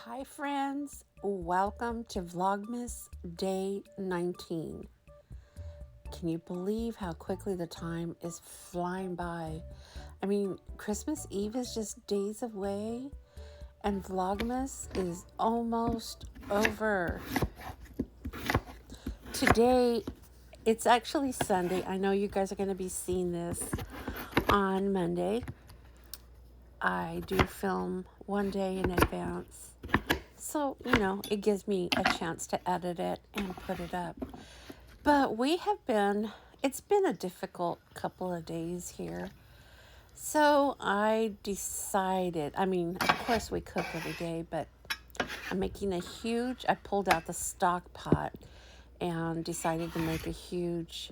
Hi friends, welcome to Vlogmas Day 19. Can you believe how quickly the time is flying by? I mean, Christmas Eve is just days away and Vlogmas is almost over. Today, it's actually Sunday. I know you guys are going to be seeing this on Monday. I do film one day in advance. So, it gives me a chance to edit it and put it up. But it's been a difficult couple of days here. So I decided, of course we cook every day, but I pulled out the stock pot and decided to make a huge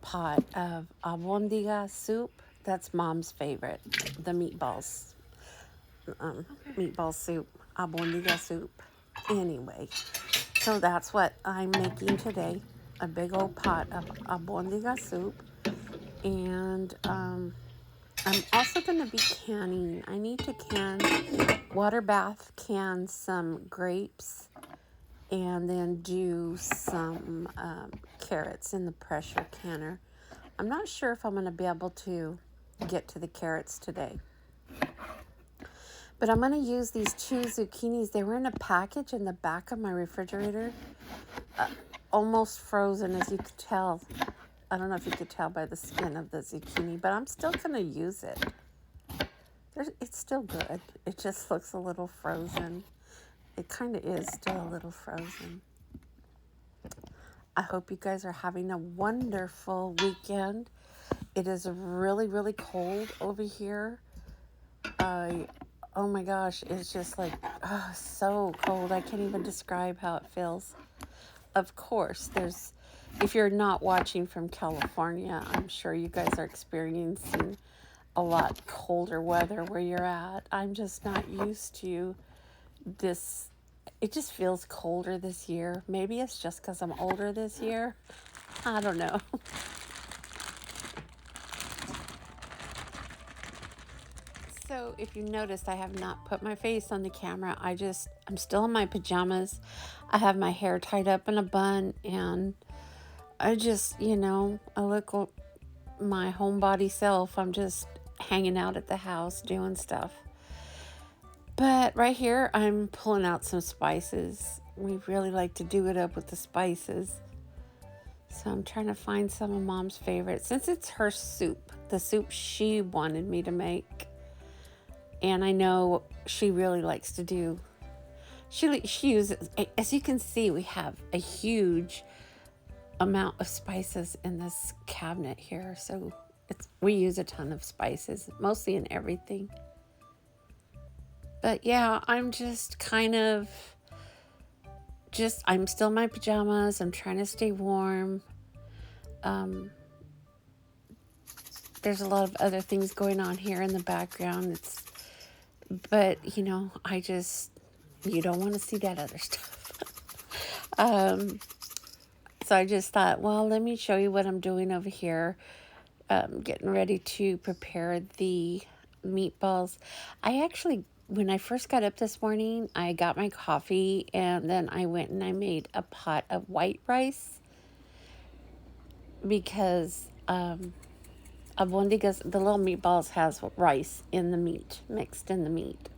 pot of abondiga soup. That's Mom's favorite, the meatballs. Meatball soup, abondiga soup. Anyway, so that's what I'm making today, a big old pot of abondiga soup. And I'm also going to be canning. I need to water bath can some grapes and then do some carrots in the pressure canner. I'm not sure if I'm going to be able to get to the carrots today. But I'm going to use these 2 zucchinis. They were in a package in the back of my refrigerator. Almost frozen, as you could tell. I don't know if you could tell by the skin of the zucchini, but I'm still going to use it. It's still good. It just looks a little frozen. It kind of is still a little frozen. I hope you guys are having a wonderful weekend. It is really, really cold over here. Oh my gosh, it's just so cold. I can't even describe how it feels. Of course, if you're not watching from California, I'm sure you guys are experiencing a lot colder weather where you're at. I'm just not used to this. It just feels colder this year. Maybe it's just because I'm older this year. I don't know. So if you noticed, I have not put my face on the camera. I'm still in my pajamas. I have my hair tied up in a bun, and I look my homebody self. I'm just hanging out at the house doing stuff. But right here, I'm pulling out some spices. We really like to do it up with the spices. So I'm trying to find some of Mom's favorites. Since it's her soup, the soup she wanted me to make. And I know she really likes to do. She uses, as you can see, we have a huge amount of spices in this cabinet here. So we use a ton of spices, mostly in everything. But yeah, I'm just I'm still in my pajamas. I'm trying to stay warm. There's a lot of other things going on here in the background. But you don't want to see that other stuff. So I just thought, well, let me show you what I'm doing over here. Getting ready to prepare the meatballs. When I first got up this morning, I got my coffee and then I went and I made a pot of white rice because abondigas, the little meatballs, has rice in the meat, mixed in the meat.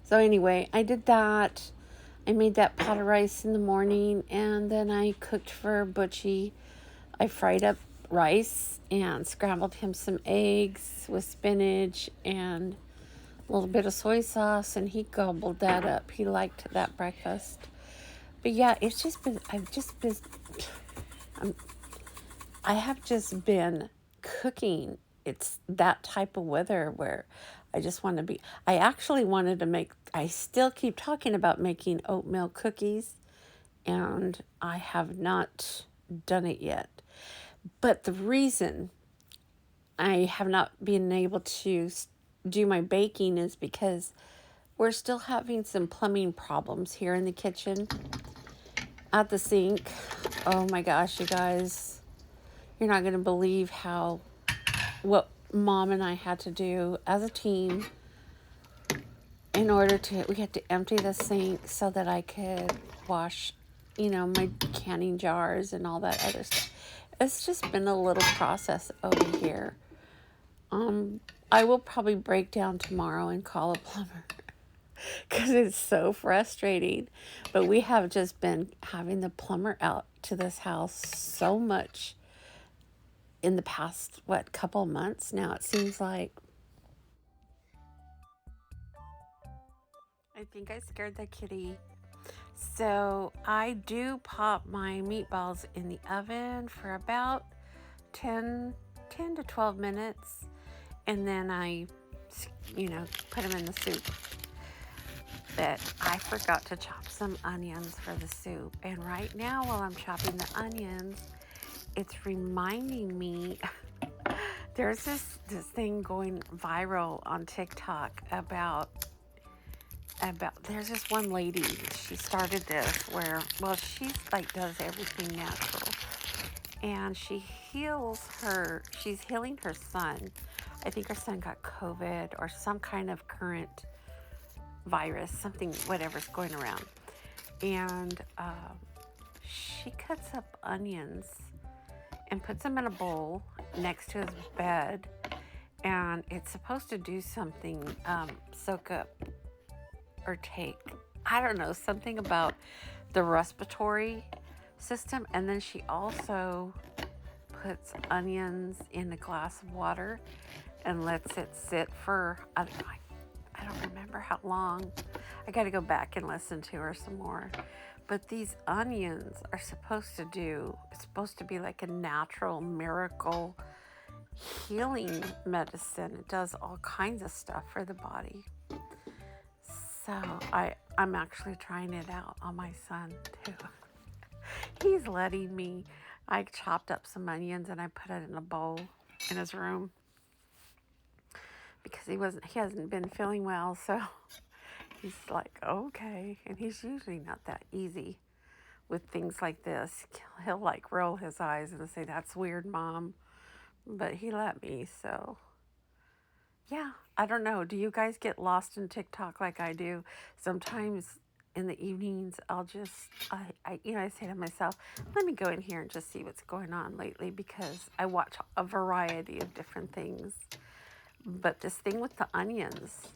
So anyway, I did that. I made that pot of rice in the morning, and then I cooked for Butchie. I fried up rice and scrambled him some eggs with spinach and a little bit of soy sauce, and he gobbled that up. He liked that breakfast. But yeah, I have just been cooking. It's that type of weather where I just want to be. I actually wanted to I still keep talking about making oatmeal cookies, and I have not done it yet. But the reason I have not been able to do my baking is because we're still having some plumbing problems here in the kitchen at the sink. Oh my gosh, you guys. You're not going to believe what Mom and I had to do as a team in order to, we had to empty the sink so that I could wash, you know, my canning jars and all that other stuff. It's just been a little process over here. I will probably break down tomorrow and call a plumber because it's so frustrating. But we have just been having the plumber out to this house so much in the past, couple months now, it seems like. I think I scared the kitty. So I do pop my meatballs in the oven for about 10 to 12 minutes. And then I, put them in the soup. But I forgot to chop some onions for the soup. And right now, while I'm chopping the onions, it's reminding me, there's this thing going viral on TikTok about there's this one lady, she started this where, well, she's does everything natural. And she's healing her son. I think her son got COVID or some kind of current virus, something, whatever's going around. And she cuts up onions and puts them in a bowl next to his bed. And it's supposed to do something, soak up or take, I don't know, something about the respiratory system. And then she also puts onions in a glass of water and lets it sit for, I don't remember how long. I got to go back and listen to her some more. But these onions are supposed to be like a natural miracle healing medicine. It does all kinds of stuff for the body. So I'm actually trying it out on my son too. He's letting me. I chopped up some onions and I put it in a bowl in his room because he hasn't been feeling well. So he's like, okay. And he's usually not that easy with things like this. He'll roll his eyes and say, "That's weird, Mom." But he let me, so yeah, I don't know. Do you guys get lost in TikTok like I do? Sometimes in the evenings, I'll just, I say to myself, let me go in here and just see what's going on lately, because I watch a variety of different things. But this thing with the onions,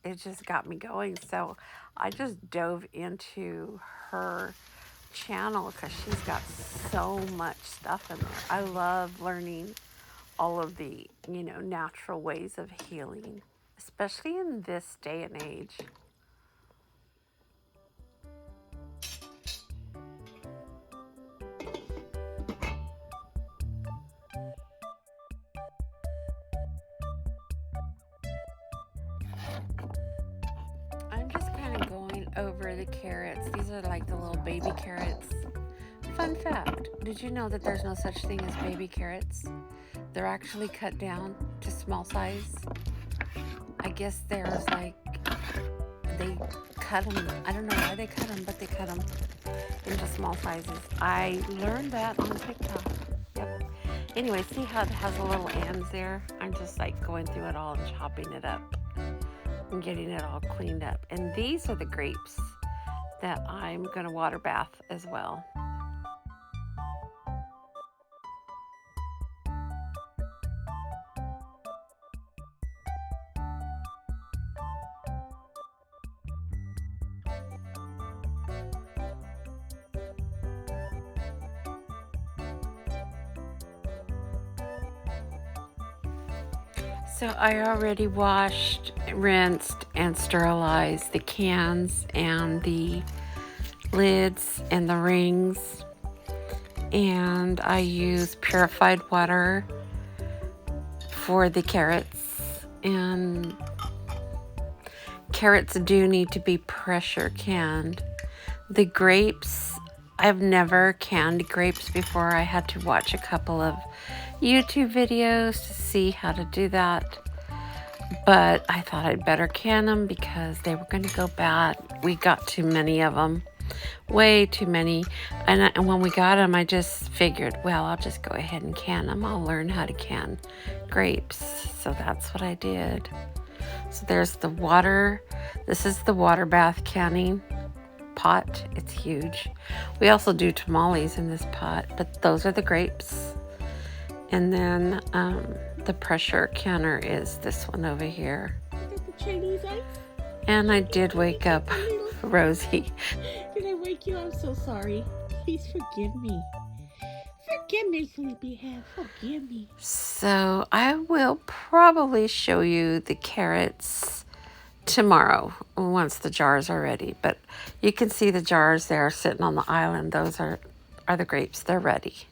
it just got me going. So I just dove into her channel because she's got so much stuff in there. I love learning all of the, natural ways of healing, especially in this day and age. I'm just kind of going over the carrots. These are like the little baby carrots. Fun fact, did you know that there's no such thing as baby carrots? They're actually cut down to small size. I guess there's they cut them. I don't know why they cut them, but they cut them into small sizes. I learned that on TikTok. Yep. Anyway, see how it has a little ends there? I'm just going through it all and chopping it up and getting it all cleaned up. And these are the grapes that I'm going to water bath as well. So I already washed, rinsed, and sterilized the cans and the lids and the rings. And I use purified water for the carrots. And carrots do need to be pressure canned. The grapes, I've never canned grapes before. I had to watch a couple of YouTube videos to see how to do that, but I thought I'd better can them because they were going to go bad. We got too many of them, way too many, and when we got them, I just figured, well, I'll just go ahead and can them. I'll learn how to can grapes, so that's what I did. So there's the water. This is the water bath canning pot. It's huge. We also do tamales in this pot, but those are the grapes. And then the pressure canner is this one over here. The Chinese ice? And I did wake up Rosie. Did I wake you? I'm so sorry. Please forgive me. Forgive me, sleepyhead. Forgive me. So I will probably show you the carrots tomorrow once the jars are ready. But you can see the jars there sitting on the island. Those are the grapes. They're ready.